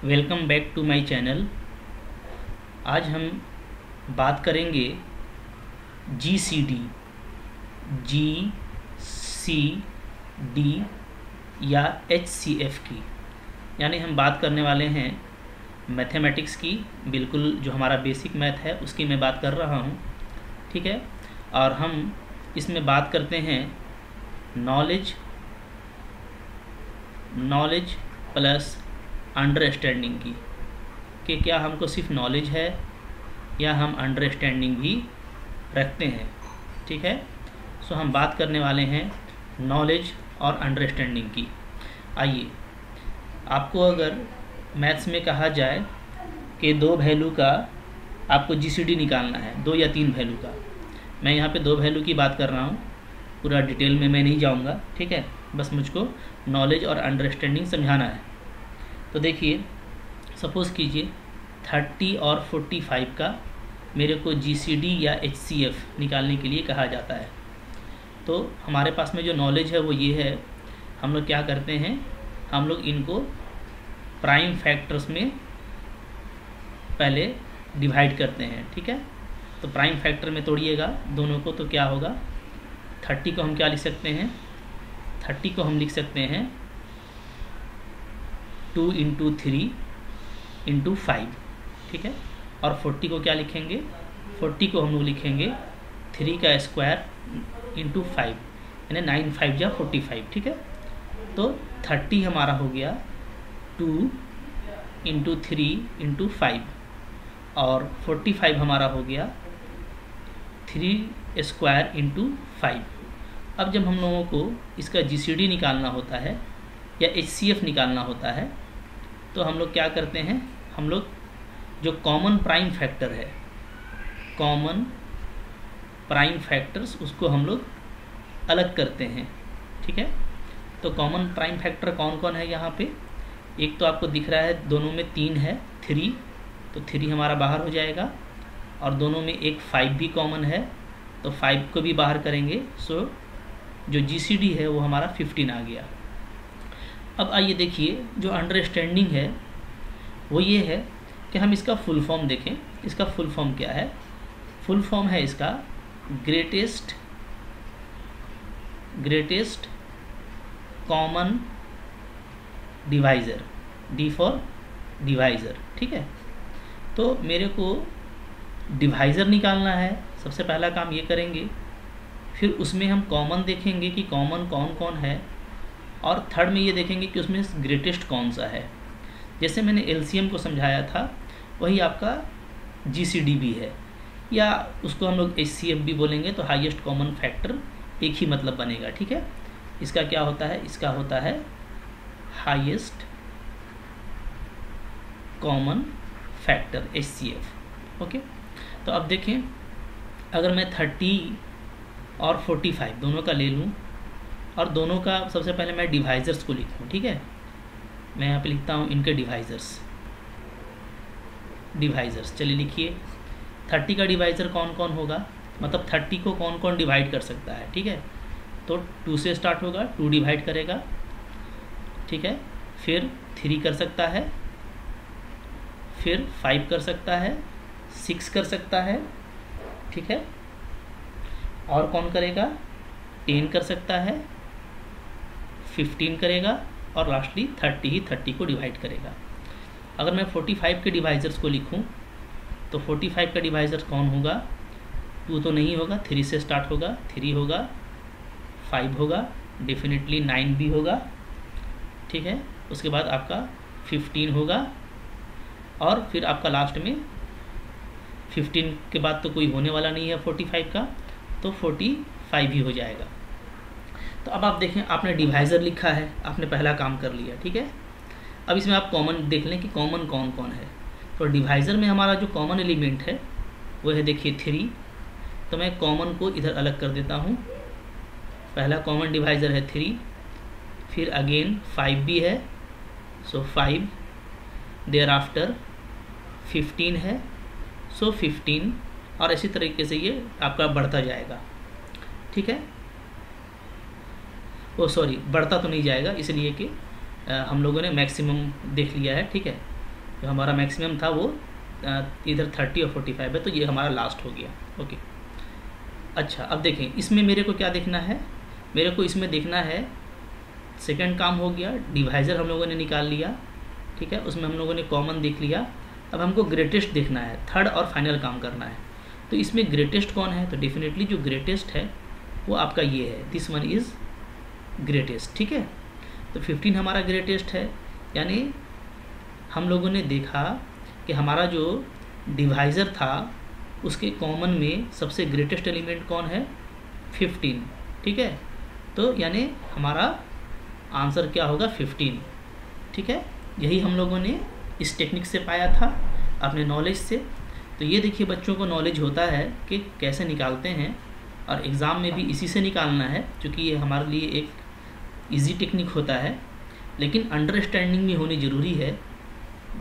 Welcome back to my channel. आज हम बात करेंगे GCD, GCD या HCF की। यानी हम बात करने वाले हैं मैथमेटिक्स की, बिल्कुल जो हमारा बेसिक मैथ है उसकी मैं बात कर रहा हूँ, ठीक है। और हम इसमें बात करते हैं नॉलेज प्लस अंडरस्टैंडिंग की, कि क्या हमको सिर्फ नॉलेज है या हम अंडरस्टैंडिंग भी रखते हैं, ठीक है। सो हम बात करने वाले हैं नॉलेज और अंडरस्टैंडिंग की। आइए, आपको अगर मैथ्स में कहा जाए कि दो वैल्यू का आपको GCD निकालना है, 2 या 3 वैल्यू का, मैं यहाँ पे 2 वैल्यू की बात कर रहा हूँ, पूरा डिटेल में मैं नहीं जाऊँगा, ठीक है। बस मुझको नॉलेज और अंडरस्टैंडिंग समझाना है। तो देखिए, सपोज़ कीजिए 30 और 45 का मेरे को GCD या HCF निकालने के लिए कहा जाता है। तो हमारे पास में जो नॉलेज है वो ये है, हम लोग क्या करते हैं, हम लोग इनको प्राइम फैक्टर्स में पहले डिवाइड करते हैं, ठीक है। तो प्राइम फैक्टर में तोड़िएगा दोनों को, तो क्या होगा, 30 को हम क्या लिख सकते हैं, 30 को हम लिख सकते हैं 2 × 3 × 5, ठीक है। और 40 को क्या लिखेंगे, 40 को हम लोग लिखेंगे 3 का स्क्वायर × 5, यानी 9 5 जा 45, ठीक है। तो 30 हमारा हो गया 2 × 3 × 5 और 45 हमारा हो गया 3 स्क्वायर × 5। अब जब हम लोगों को इसका GCD निकालना होता है या HCF निकालना होता है, तो हम लोग क्या करते हैं, हम लोग जो कॉमन प्राइम फैक्टर है, कॉमन प्राइम फैक्टर्स, उसको हम लोग अलग करते हैं, ठीक है। तो कॉमन प्राइम फैक्टर कौन कौन है यहाँ पे, एक तो आपको दिख रहा है दोनों में 3 है, 3, तो 3 हमारा बाहर हो जाएगा, और दोनों में एक 5 भी कॉमन है, तो 5 को भी बाहर करेंगे। सो जो GCD है वो हमारा 15 आ गया। अब आइए देखिए, जो अंडरस्टैंडिंग है वो ये है कि हम इसका फुल फॉर्म देखें। इसका फुल फॉर्म क्या है, फुल फॉर्म है इसका greatest common divisor, D for divisor, ठीक है। तो मेरे को डिवाइज़र निकालना है, सबसे पहला काम ये करेंगे, फिर उसमें हम कॉमन देखेंगे कि कॉमन कौन कौन है, और थर्ड में ये देखेंगे कि उसमें ग्रेटेस्ट कौन सा है। जैसे मैंने LCM को समझाया था, वही आपका GCD भी है, या उसको हम लोग HCF भी बोलेंगे, तो हाईएस्ट कॉमन फैक्टर एक ही मतलब बनेगा, ठीक है। इसका क्या होता है, इसका होता है highest common factor HCF, okay. तो अब देखें, अगर मैं 30 और 45 दोनों का ले लूँ, और दोनों का सबसे पहले मैं डिवाइज़र्स को लिखूँ, ठीक है। मैं यहाँ पे लिखता हूँ इनके डिवाइज़र्स, चलिए लिखिए। 30 का डिवाइज़र कौन कौन होगा, मतलब 30 को कौन कौन डिवाइड कर सकता है, ठीक है। तो 2 से स्टार्ट होगा, 2 डिवाइड करेगा, ठीक है। फिर 3 कर सकता है, फिर 5 कर सकता है, 6 कर सकता है, ठीक है। और कौन करेगा, 10 कर सकता है, 15 करेगा, और लास्टली 30 को डिवाइड करेगा। अगर मैं 45 के डिवाइज़र्स को लिखूं, तो 45 का डिवाइज़र कौन होगा, 2 तो नहीं होगा, 3 से स्टार्ट होगा, 3 होगा, 5 होगा, डेफिनेटली 9 भी होगा, ठीक है। उसके बाद आपका 15 होगा, और फिर आपका लास्ट में 15 के बाद तो कोई होने वाला नहीं है 45 का, तो 45 ही हो जाएगा। तो अब आप देखें, आपने डिवाइज़र लिखा है, आपने पहला काम कर लिया, ठीक है। अब इसमें आप कॉमन देख लें कि कॉमन कौन कौन है। तो डिवाइज़र में हमारा जो कॉमन एलिमेंट है वो है, देखिए 3, तो मैं कॉमन को इधर अलग कर देता हूँ। पहला कॉमन डिवाइज़र है 3, फिर अगेन 5 भी है, सो 5, देयर आफ्टर 15 है, सो 15, और इसी तरीके से ये आपका बढ़ता जाएगा, ठीक है। बढ़ता तो नहीं जाएगा, इसलिए कि हम लोगों ने मैक्सिमम देख लिया है, ठीक है। जो हमारा मैक्सिमम था वो इधर 30 और 45 है, तो ये हमारा लास्ट हो गया। ओके, अच्छा अब देखें इसमें मेरे को क्या देखना है, मेरे को इसमें देखना है सेकंड काम हो गया, डिवाइज़र हम लोगों ने निकाल लिया, ठीक है, उसमें हम लोगों ने कॉमन देख लिया। अब हमको ग्रेटेस्ट देखना है, थर्ड और फाइनल काम करना है। तो इसमें ग्रेटेस्ट कौन है, तो डेफिनेटली जो ग्रेटेस्ट है वो आपका ये है, दिस वन इज़ ग्रेटेस्ट, ठीक है। तो 15 हमारा ग्रेटेस्ट है, यानी हम लोगों ने देखा कि हमारा जो डिवाइज़र था उसके कॉमन में सबसे ग्रेटेस्ट एलिमेंट कौन है, 15, ठीक है। तो यानी हमारा आंसर क्या होगा, 15, ठीक है। यही हम लोगों ने इस टेक्निक से पाया था, अपने नॉलेज से। तो ये देखिए बच्चों को नॉलेज होता है कि कैसे निकालते हैं, और एग्ज़ाम में भी इसी से निकालना है, क्योंकि ये हमारे लिए एक इजी टेक्निक होता है। लेकिन अंडरस्टैंडिंग भी होनी ज़रूरी है।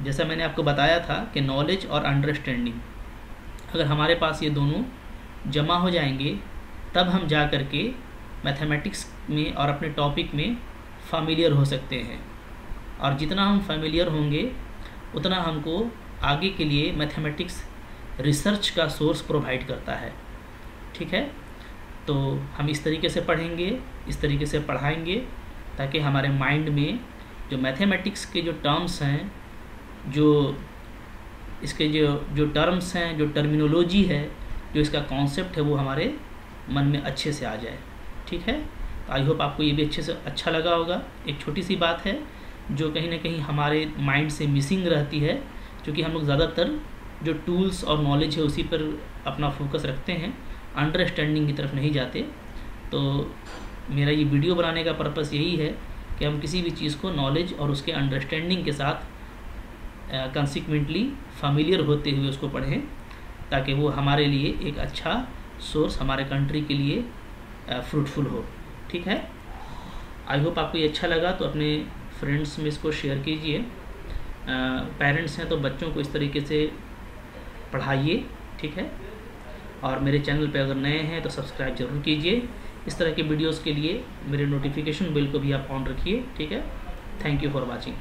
जैसा मैंने आपको बताया था कि नॉलेज और अंडरस्टैंडिंग, अगर हमारे पास ये दोनों जमा हो जाएंगे तब हम जा कर के मैथमेटिक्स में और अपने टॉपिक में familiar हो सकते हैं। और जितना हम familiar होंगे उतना हमको आगे के लिए मैथमेटिक्स रिसर्च का सोर्स प्रोवाइड करता है, ठीक है। तो हम इस तरीके से पढ़ेंगे, इस तरीके से पढ़ाएंगे, ताकि हमारे माइंड में जो मैथमेटिक्स के जो टर्म्स हैं, जो इसके जो टर्म्स हैं, जो टर्मिनोलॉजी है, जो इसका कॉन्सेप्ट है, वो हमारे मन में अच्छे से आ जाए, ठीक है। तो आई होप आपको ये भी अच्छे से अच्छा लगा होगा। एक छोटी सी बात है जो कहीं ना कहीं हमारे माइंड से मिसिंग रहती है, क्योंकि हम लोग ज़्यादातर जो टूल्स और नॉलेज है उसी पर अपना फोकस रखते हैं, अंडरस्टैंडिंग की तरफ नहीं जाते। तो मेरा ये वीडियो बनाने का पर्पस यही है कि हम किसी भी चीज़ को नॉलेज और उसके अंडरस्टैंडिंग के साथ कंसिक्वेंटली familiar होते हुए उसको पढ़ें, ताकि वो हमारे लिए एक अच्छा सोर्स हमारे कंट्री के लिए फ्रूटफुल हो, ठीक है। आई होप आपको ये अच्छा लगा, तो अपने फ्रेंड्स में इसको शेयर कीजिए। पेरेंट्स हैं तो बच्चों को इस तरीके से पढ़ाइए, ठीक है। और मेरे चैनल पे अगर नए हैं तो सब्सक्राइब ज़रूर कीजिए। इस तरह के वीडियोस के लिए मेरे नोटिफिकेशन बेल को भी आप ऑन रखिए, ठीक है। Thank you for watching.